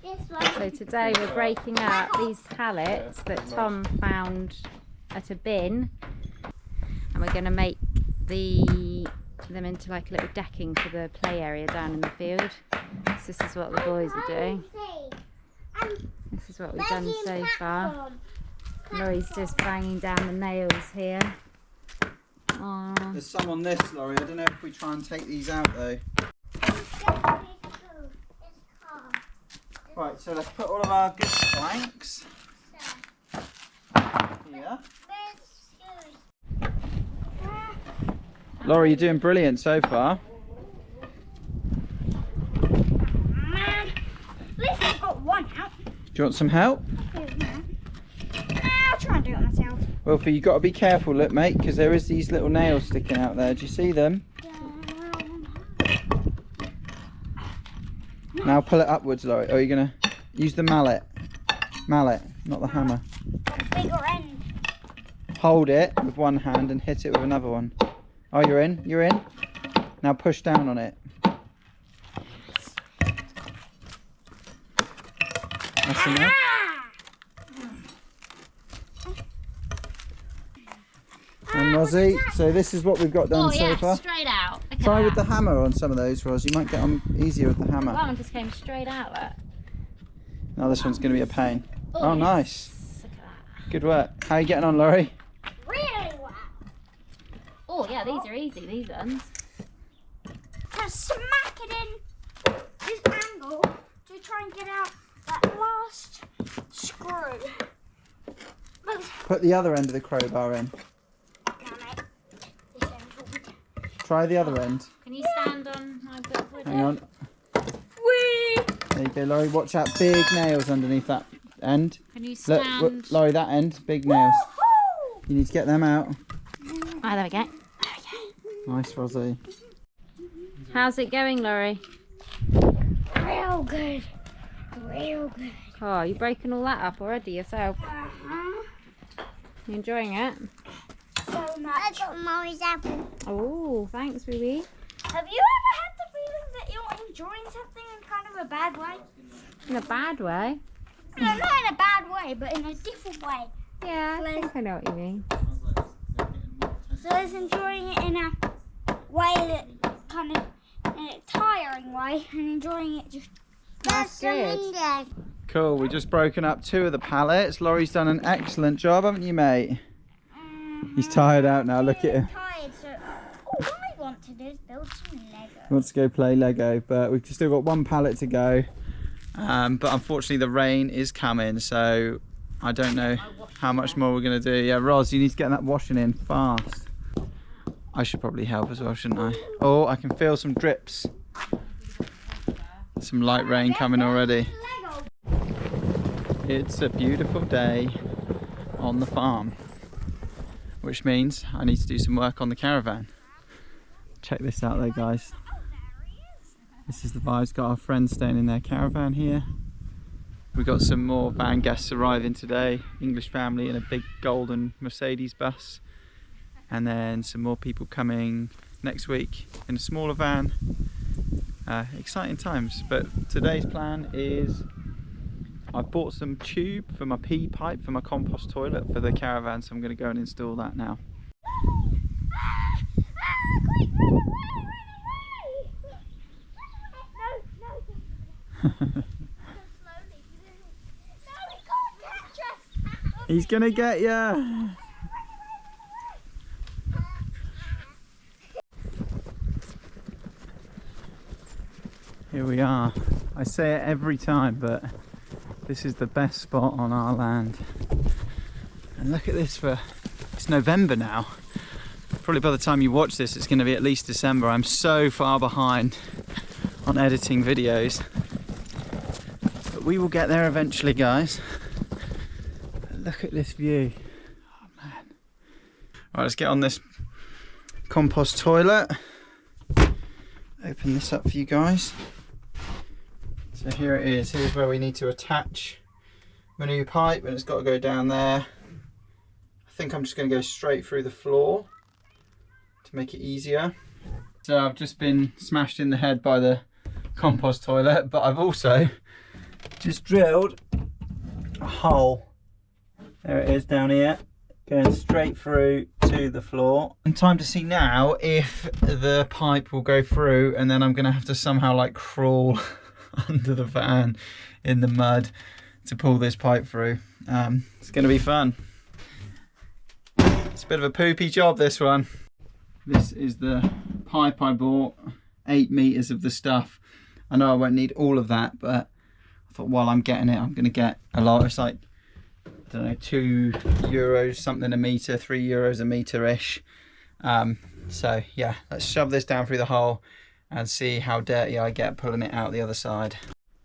So today we're breaking up these pallets that Tom found at a bin, and we're going to make them into like a little decking for the play area down in the field. So this is what the boys are doing. This is what we've done so far. Laurie's just banging down the nails here. Aww. There's some on this, Laurie. I don't know if we try and take these out though. Right, so let's put all of our good planks here. Laurie, you're doing brilliant so far. At least I've got one out. Do you want some help? I'll try and do it myself. Well, you've got to be careful, look, mate, because there is these little nails sticking out there. Do you see them? Now pull it upwards, Laurie. Oh, you're going to use the mallet. Mallet, not the hammer. The bigger end. Hold it with one hand and hit it with another one. Oh, you're in? You're in? Now push down on it. That's enough. And Rosie, so this is what we've got done so far. Straight out. Try with the hammer on some of those, Ros. You might get on easier with the hammer. That one just came straight out. Now this one's going to be a pain. Oh, Oh, yes. nice. Look at that. Good work. How are you getting on, Laurie? Really well. Oh yeah, these are easy, these ones. Just smack it in this angle to try and get out that last screw. Put the other end of the crowbar in. Try the other end. Can you stand on my bit of wood? Hang on. Whee! There you go, Laurie. Watch out, big nails underneath that end. Can you Look, stand? Laurie, that end, big nails. Woohoo! You need to get them out. Oh, there we go. Nice, Rosie. How's it going, Laurie? Real good. Real good. Oh, you've broken all that up already yourself. Uh-huh. You enjoying it? So much. I got Mommy's apple. Oh, thanks, Ruby. Have you ever had the feeling that you're enjoying something in kind of a bad way? In a bad way? No, not in a bad way, but in a different way. Yeah, I think I know what you mean. So it's enjoying it in a way that kind of, in a tiring way, and enjoying it just. That's good. Cool, we've just broken up 2 of the pallets. Laurie's done an excellent job, haven't you, mate? He's tired out now, look at him. Tired, so all I want to do is build some Lego. He wants to go play Lego, but we've still got 1 pallet to go. But unfortunately the rain is coming, so I don't know how much more we're going to do. Yeah, Roz, you need to get that washing in fast. I should probably help as well, shouldn't I? Oh, I can feel some drips. Some light rain coming already. It's a beautiful day on the farm, which means I need to do some work on the caravan. Check this out though, guys. This is the vibes. Got our friends staying in their caravan here. We got some more van guests arriving today. English family in a big golden Mercedes bus. And then some more people coming next week in a smaller van. Exciting times, but today's plan is I've bought some tube for my pea pipe for my compost toilet for the caravan, so I'm going to go and install that now. He's going to get you. Here we are. I say it every time, but this is the best spot on our land. And look at this, it's November now. Probably by the time you watch this, it's going to be at least December. I'm so far behind on editing videos. But we will get there eventually, guys. But look at this view. Oh man. Right, let's get on this compost toilet. Open this up for you guys. So here it is. Here's where we need to attach my new pipe, and it's got to go down there. I think I'm just going to go straight through the floor to make it easier. So I've just been smashed in the head by the compost toilet, but I've also just drilled a hole. There it is down here, going straight through to the floor. And time to see now if the pipe will go through, and then I'm gonna have to somehow like crawl under the van in the mud to pull this pipe through. It's gonna be fun. It's a bit of a poopy job, this one. This is the pipe I bought, 8 meters of the stuff. I know I won't need all of that, but I thought while I'm getting it, I'm gonna get a lot. It's like, I don't know, €2 something a meter, €3 a meter-ish. So yeah, let's shove this down through the hole and see how dirty I get pulling it out the other side.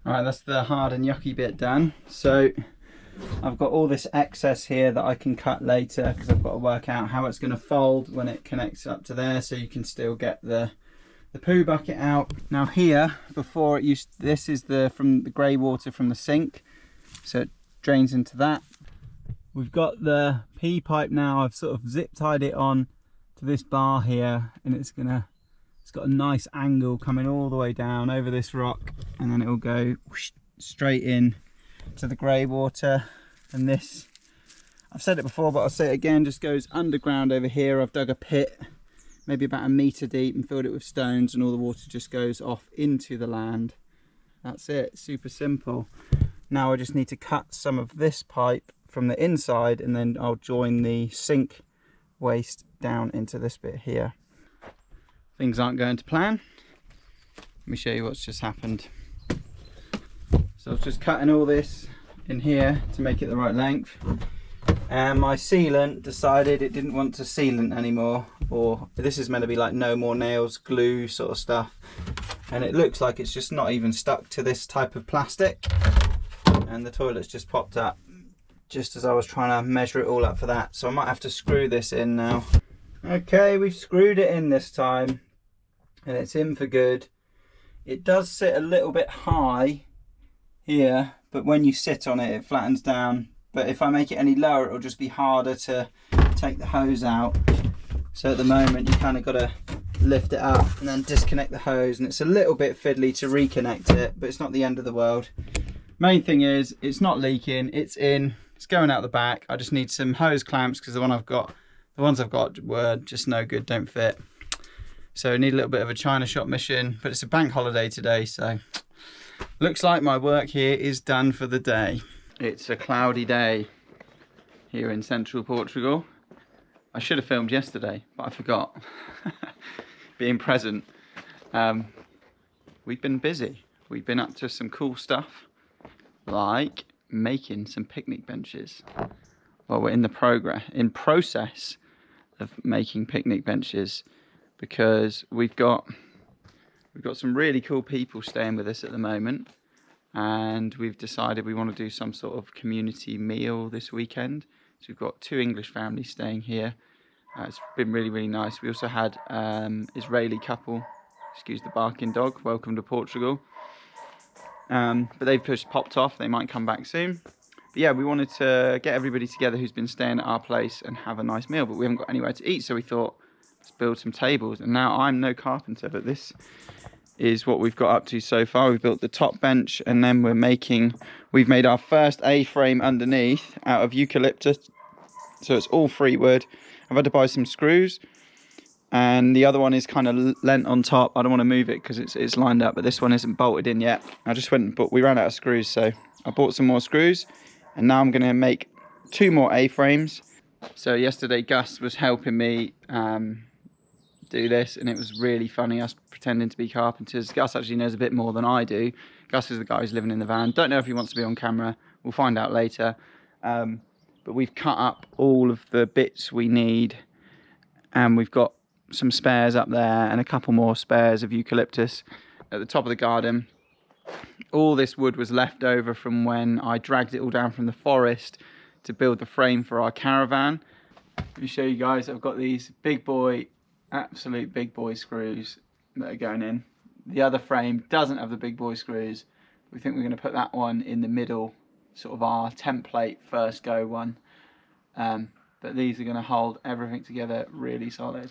All right, that's the hard and yucky bit done. So I've got all this excess here that I can cut later, because I've got to work out how it's going to fold when it connects up to there, so you can still get the poo bucket out. Now here, before it used, this is from the grey water from the sink, so it drains into that. We've got the pee pipe now. I've sort of zip tied it on to this bar here, and it's got a nice angle coming all the way down over this rock, and then it will go whoosh, straight in to the grey water. And this, I've said it before but I'll say it again, just goes underground over here. I've dug a pit maybe about 1 meter deep and filled it with stones, and all the water just goes off into the land. That's it, super simple. Now I just need to cut some of this pipe from the inside, and then I'll join the sink waste down into this bit here. Things aren't going to plan. Let me show you what's just happened. So I was just cutting all this in here to make it the right length, and my sealant decided it didn't want to sealant anymore, or this is meant to be like no more nails, glue sort of stuff, and it looks like it's just not even stuck to this type of plastic, and the toilet's just popped up just as I was trying to measure it all up for that. So I might have to screw this in now. Okay, we've screwed it in this time, and it's in for good. It does sit a little bit high here, but when you sit on it, it flattens down. But if I make it any lower, it'll just be harder to take the hose out. So at the moment, you kind of got to lift it up and then disconnect the hose, and it's a little bit fiddly to reconnect it, but it's not the end of the world. Main thing is, it's not leaking, it's in, it's going out the back. I just need some hose clamps, because the ones I've got were just no good, don't fit. So I need a little bit of a China shop mission, but it's a bank holiday today, so looks like my work here is done for the day. It's a cloudy day here in Central Portugal. I should have filmed yesterday, but I forgot. Being present. We've been busy. We've been up to some cool stuff, like making some picnic benches. Well, we're in the process of making picnic benches, because we've got some really cool people staying with us at the moment, and we've decided we want to do some sort of community meal this weekend. So we've got 2 English families staying here. It's been really, really nice. We also had Israeli couple, excuse the barking dog, welcome to Portugal. But they've just popped off, they might come back soon. But yeah, we wanted to get everybody together who's been staying at our place and have a nice meal, but we haven't got anywhere to eat, so we thought, let's build some tables. And now, I'm no carpenter, but this is what we've got up to so far. We've built the top bench, and then we've made our first A-frame underneath out of eucalyptus, so it's all free wood. I've had to buy some screws, and the other one is kind of lent on top. I don't want to move it because it's lined up, but this one isn't bolted in yet. We ran out of screws, so I bought some more screws, and now I'm going to make 2 more A-frames. So yesterday Gus was helping me do this, and it was really funny, us pretending to be carpenters. Gus actually knows a bit more than I do. Gus is the guy who's living in the van. Don't know if he wants to be on camera. We'll find out later. But we've cut up all of the bits we need, and we've got some spares up there and a couple more spares of eucalyptus at the top of the garden. All this wood was left over from when I dragged it all down from the forest to build the frame for our caravan. Let me show you guys. I've got these absolute big boy screws that are going in. The other frame doesn't have the big boy screws. We think we're going to put that one in the middle, sort of our template first go one. But these are going to hold everything together really solid.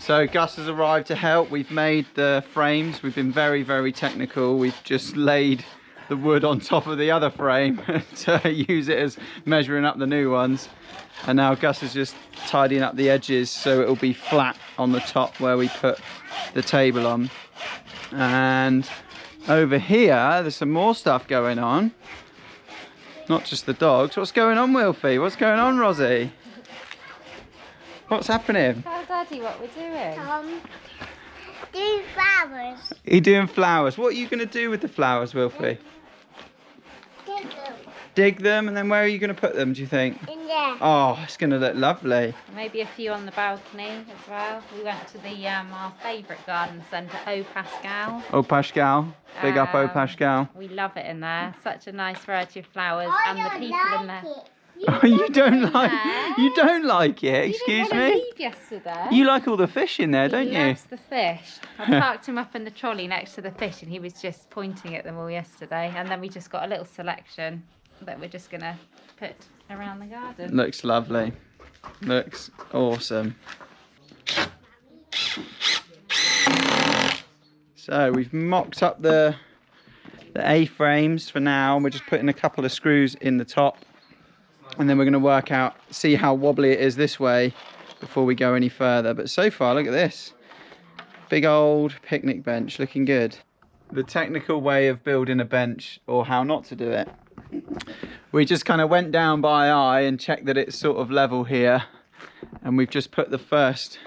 So Gus has arrived to help. We've made the frames. We've been very, very technical. We've just laid the wood on top of the other frame to use it as measuring up the new ones. And now Gus is just tidying up the edges so it'll be flat on the top where we put the table on. And over here, there's some more stuff going on. Not just the dogs. What's going on, Wilfie? What's going on, Rosie? What's happening? Tell Daddy what we're doing. Doing flowers. Are you doing flowers? What are you going to do with the flowers, Wilfie? Dig them. Dig them, and then where are you going to put them, do you think? In there. Oh, it's going to look lovely. Maybe a few on the balcony as well. We went to the our favourite garden centre, Au Pascal. Oh, Pascal. Big up, oh, Pascal. We love it in there. Such a nice variety of flowers, and the people in there. Oh, you don't like it? Excuse you didn't me? leave yesterday. You like all the fish in there, don't He you? loves the fish. I parked him up in the trolley next to the fish, and he was just pointing at them all yesterday. And then we just got a little selection that we're just going to put around the garden. Looks lovely. Looks awesome. So we've mocked up the A-frames for now. We're just putting a couple of screws in the top. And then we're going to work out, see how wobbly it is this way before we go any further. But so far, look at this. Big old picnic bench, looking good. The technical way of building a bench, or how not to do it. We just kind of went down by eye and checked that it's sort of level here. And we've just put the first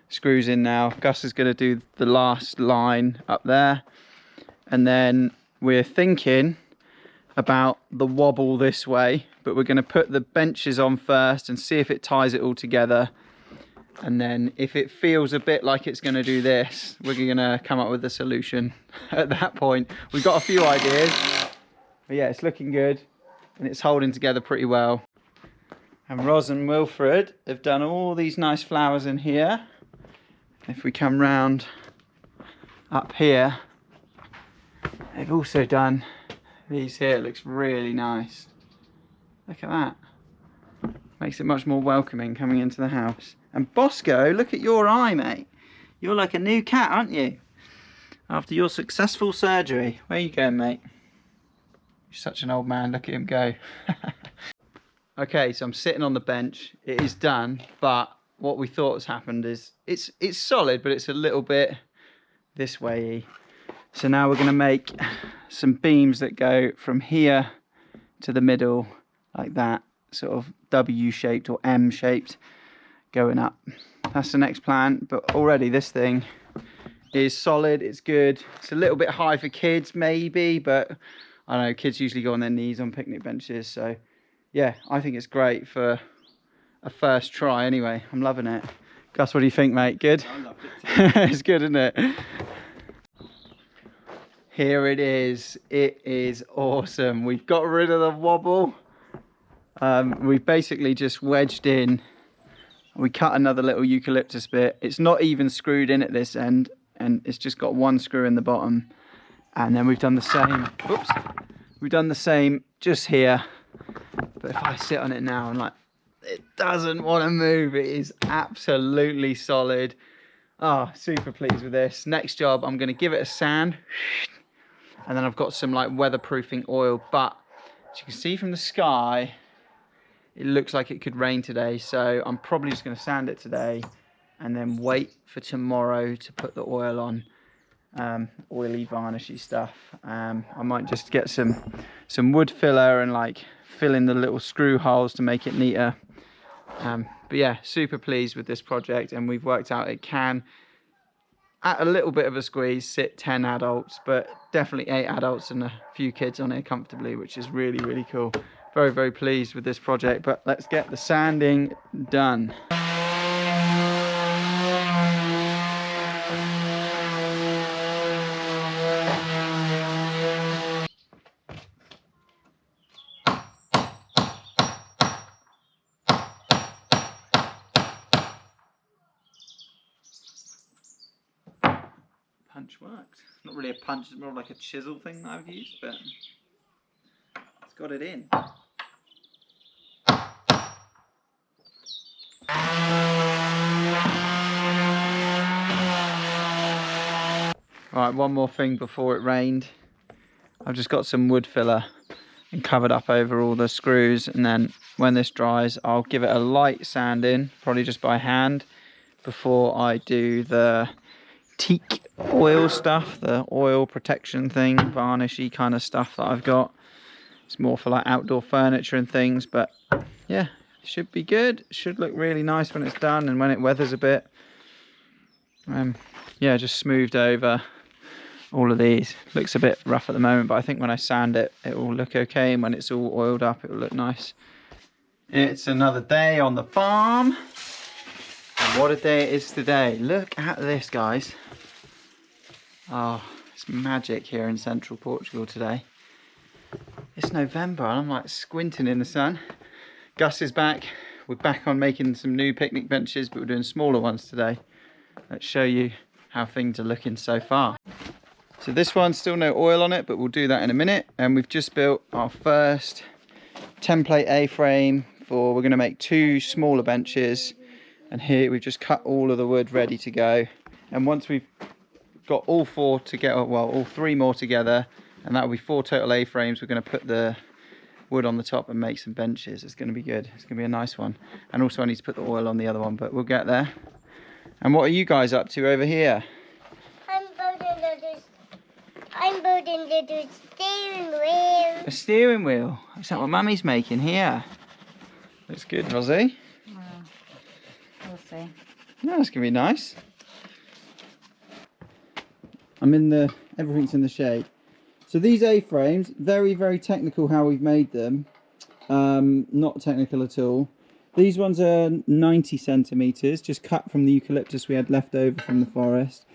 screws in now. Gus is going to do the last line up there. And then we're thinking about the wobble this way, but we're going to put the benches on first and see if it ties it all together. And then if it feels a bit like it's going to do this, we're going to come up with a solution at that point. We've got a few ideas, but yeah, it's looking good and it's holding together pretty well. And Ros and Wilfred have done all these nice flowers in here. If we come round up here, they've also done these here. It looks really nice. Look at that. Makes it much more welcoming coming into the house. And Bosco, look at your eye, mate. You're like a new cat, aren't you? After your successful surgery. Where are you going, mate? You're such an old man. Look at him go. Okay, so I'm sitting on the bench. It is done, but what we thought has happened is it's solid, but it's a little bit this way-y. So now we're going to make some beams that go from here to the middle like that, sort of W-shaped or M-shaped going up. That's the next plan, but already this thing is solid, it's good. It's a little bit high for kids maybe, but I don't know, kids usually go on their knees on picnic benches, so yeah, I think it's great for a first try anyway. I'm loving it. Gus, what do you think, mate? Good? I love it too. It's good, isn't it? Here it is. It is awesome. We've got rid of the wobble. We've basically just wedged in. We cut another little eucalyptus bit. It's not even screwed in at this end, and it's just got one screw in the bottom. And then we've done the same. Oops. We've done the same just here. But if I sit on it now and like, it doesn't want to move. It is absolutely solid. Oh, super pleased with this. Next job, I'm going to give it a sand. And then I've got some like weatherproofing oil, but as you can see from the sky, it looks like it could rain today. So I'm probably just going to sand it today and then wait for tomorrow to put the oil on. Oily varnishy stuff. I might just get some wood filler and like fill in the little screw holes to make it neater. But yeah, super pleased with this project, and we've worked out it can, at a little bit of a squeeze, sit 10 adults, but definitely 8 adults and a few kids on here comfortably, which is really, really cool. Very, very pleased with this project, but let's get the sanding done. Punch worked. Not really a punch, it's more like a chisel thing that I've used, but it's got it in. Right, one more thing before it rained. I've just got some wood filler and covered up over all the screws, and then when this dries I'll give it a light sand in, probably just by hand, before I do the teak oil stuff, the oil protection thing, varnishy kind of stuff that I've got. It's more for like outdoor furniture and things, but yeah, it should be good. It should look really nice when it's done and when it weathers a bit. Yeah, just smoothed over all of these. Looks a bit rough at the moment, but I think when I sand it, it will look okay, and when it's all oiled up, it will look nice. It's another day on the farm, and what a day it is today. Look at this, guys. Oh, it's magic here in Central Portugal today. It's November and I'm like squinting in the sun. Gus is back. We're back on making some new picnic benches, but we're doing smaller ones today. Let's show you how things are looking so far. So this one's still no oil on it, but we'll do that in a minute. And we've just built our first template A-frame for, we're going to make 2 smaller benches. And here we've just cut all of the wood ready to go. And once we've got all 4 together, well, all 3 more together, and that will be 4 total A-frames, we're going to put the wood on the top and make some benches. It's going to be good. It's going to be a nice one. And also I need to put the oil on the other one, but we'll get there. And what are you guys up to over here? I'm building the steering wheel. A steering wheel? Is that what Mummy's making here? Looks good, Rosie. Well, we'll see. No, it's going to be nice. Everything's in the shade. So these A-frames, very, very technical how we've made them. Not technical at all. These ones are 90 centimetres, just cut from the eucalyptus we had left over from the forest.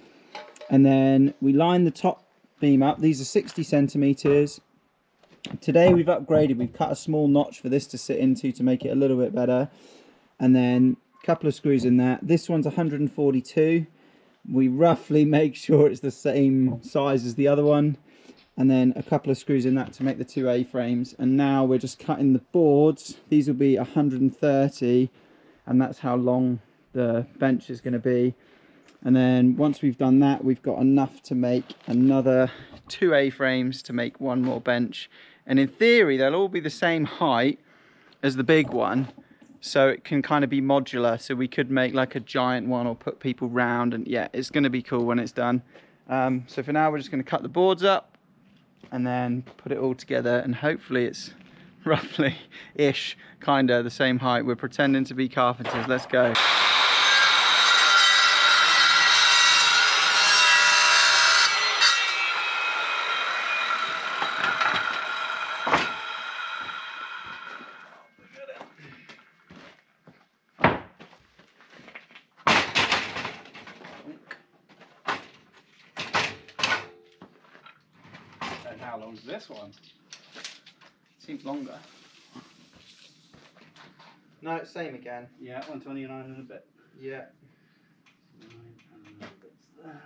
And then we line the top beam up. These are 60 centimetres. Today we've upgraded. We've cut a small notch for this to sit into to make it a little bit better. And then a couple of screws in that. This one's 142. We roughly make sure it's the same size as the other one. And then a couple of screws in that to make the 2 A-frames. And now we're just cutting the boards. These will be 130, and that's how long the bench is going to be. And then once we've done that, we've got enough to make another 2 A-frames to make 1 more bench. And in theory, they'll all be the same height as the big one, so it can kind of be modular. So we could make like a giant one or put people round, and yeah, it's going to be cool when it's done. So for now, we're just going to cut the boards up and then put it all together, and hopefully it's roughly-ish kind of the same height. We're pretending to be carpenters. Let's go. How long is this one? Seems longer. No, it's same again. Yeah, 129 and a bit. Yeah. 9 and a bit's there.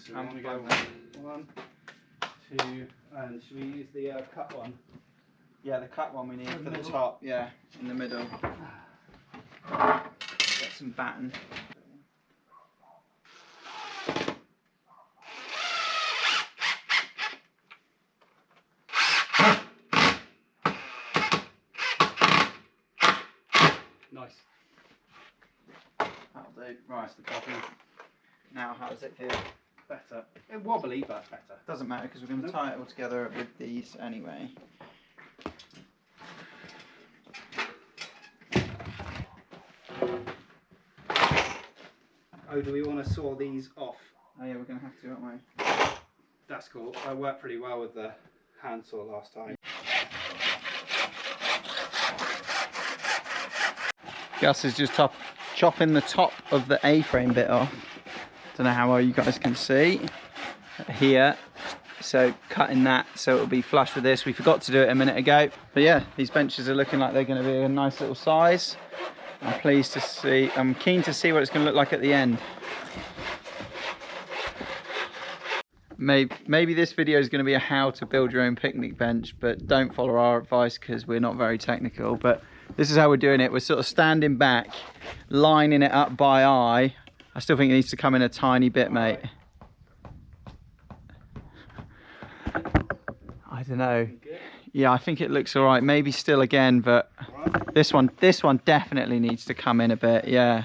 So we're going to go 1, 2, and should we use the cut one? Yeah, the cut one we need for the top. Yeah, in the middle. Get some batten. Nice. That'll do. Right, it's the bottom. Now, how does it feel? Better. It's wobbly, but better. Doesn't matter because we're going to tie it all together with these anyway. Oh, do we want to saw these off? Oh yeah, we're going to have to, aren't we? That's cool. I worked pretty well with the hand saw last time. Gus is just chopping the top of the A-frame bit off. Don't know how well you guys can see. Here So cutting that so it'll be flush with this. We forgot to do it a minute ago. But yeah, these benches are looking like they're going to be a nice little size. I'm pleased to see, I'm keen to see what it's going to look like at the end. Maybe this video is going to be a how to build your own picnic bench, but don't follow our advice because we're not very technical. But this is how we're doing it. We're sort of standing back, lining it up by eye. I still think it needs to come in a tiny bit, mate. I don't know. Yeah, I think it looks all right. Maybe still again, but this one definitely needs to come in a bit. Yeah,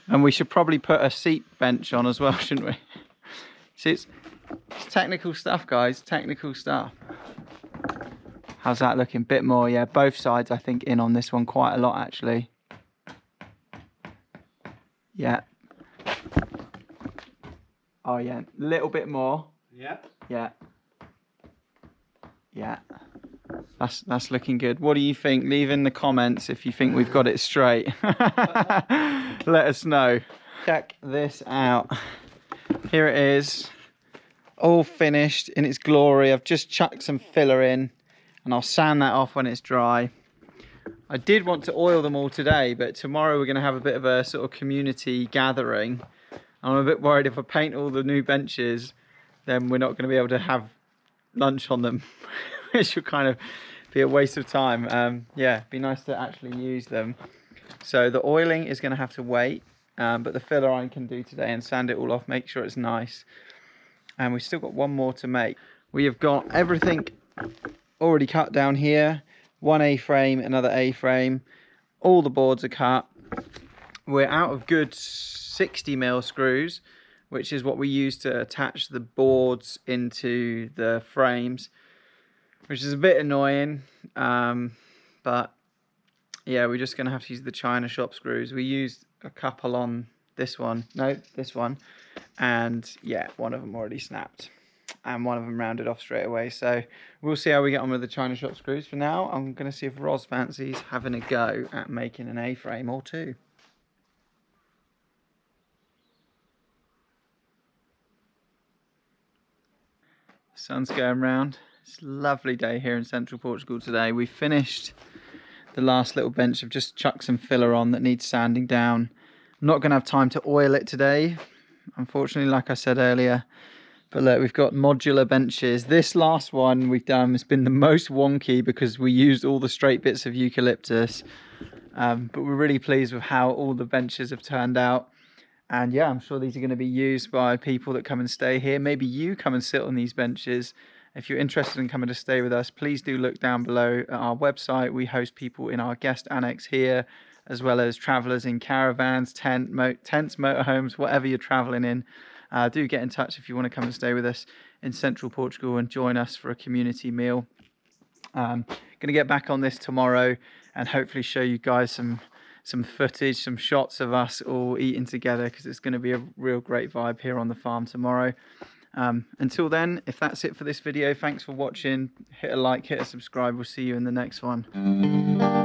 and we should probably put a seat bench on as well, shouldn't we? See, it's technical stuff, guys. Technical stuff. How's that looking? Bit more, yeah. Both sides, I think, in on this one quite a lot, actually. Yeah. Oh yeah, a little bit more. Yeah. Yeah. Yeah. That's looking good. What do you think? Leave in the comments if you think we've got it straight. Let us know. Check this out. Here it is. All finished in its glory. I've just chucked some filler in and I'll sand that off when it's dry. I did want to oil them all today, but tomorrow we're going to have a bit of a sort of community gathering. I'm a bit worried if I paint all the new benches, then we're not going to be able to have lunch on them, which will kind of be a waste of time. Yeah, it'd be nice to actually use them. So the oiling is going to have to wait, but the filler I can do today and sand it all off, make sure it's nice. And we've still got one more to make. We have got everything already cut down here. One A-frame, another A-frame. All the boards are cut. We're out of good 60mm screws, which is what we use to attach the boards into the frames, which is a bit annoying. But yeah, we're just going to have to use the China shop screws. We used a couple on this one. No, this one. And yeah, one of them already snapped. And one of them rounded off straight away. So we'll see how we get on with the China shop screws. For now, I'm going to see if Roz fancies having a go at making an A-frame or two. Sun's going round. It's a lovely day here in Central Portugal today. We finished the last little bench. I've just chucked some filler on that needs sanding down. I'm not going to have time to oil it today, unfortunately, like I said earlier. But look, we've got modular benches. This last one we've done has been the most wonky because we used all the straight bits of eucalyptus. But we're really pleased with how all the benches have turned out. And yeah, I'm sure these are going to be used by people that come and stay here. Maybe you come and sit on these benches. If you're interested in coming to stay with us, please do look down below at our website. We host people in our guest annex here, as well as travellers in caravans, tents, motorhomes, whatever you're travelling in. Do get in touch if you want to come and stay with us in Central Portugal and join us for a community meal. Going to get back on this tomorrow and hopefully show you guys some footage, some shots of us all eating together, because it's going to be a real great vibe here on the farm tomorrow. Until then, if that's it for this video, thanks for watching. Hit a like, hit a subscribe. We'll see you in the next one.